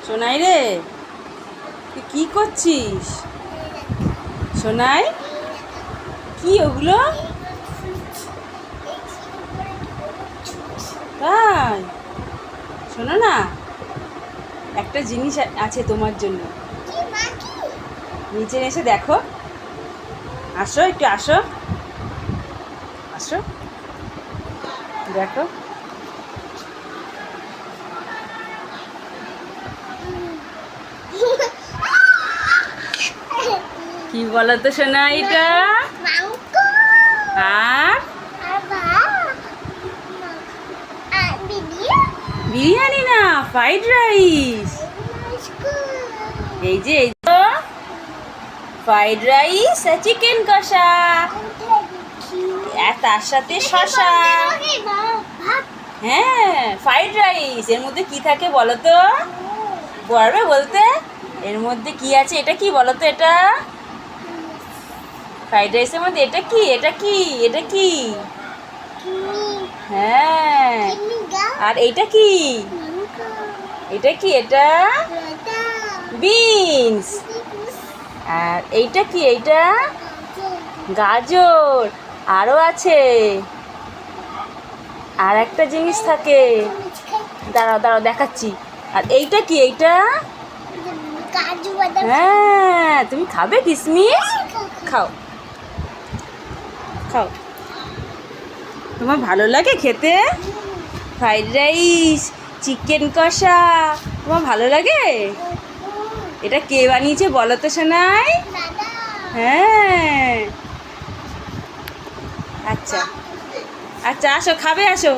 সোনাই রে, তুই কি করছিস? সোনাই, কি ওগুলো? তাই শোনো না, একটা জিনিস আছে তোমার জন্য। নিচে এসে দেখো, আসো একটু, আসো আসো, দেখো কি বলো তো সোনা, এটা আর বিরিয়ানি না, ফ্রাইড রাইস। এই যে ফ্রাইড রাইস আর চিকেন কষা, আর তার সাথে শসা। হ্যাঁ, ফ্রাইড রাইস। এর মধ্যে কি থাকে বলো তো? পারবে বলতে? এর মধ্যে কি আছে? এটা কি বলো তো? এটা ফ্রাইড রাইসের মধ্যে এটা কি? এটা কি? এটা কি? হ্যাঁ, আর এইটা কি? এটা কি? এটা বিনস। আর এইটা কি? এইটা গাজর। আরও আছে, আর একটা জিনিস থাকে, দাঁড়াও দাঁড়াও দেখাচ্ছি। আর এইটা কি? এইটা হ্যাঁ, তুমি খাবে কিশমিশ? খাও খাও, তোমার ভালো লাগে খেতে? ফ্রাইড রাইস, চিকেন কষা তোমার ভালো লাগে? এটা কে বানিয়েছে বলো তো সোনাই? হ্যাঁ, আচ্ছা আচ্ছা, আসো খাবে, আসো।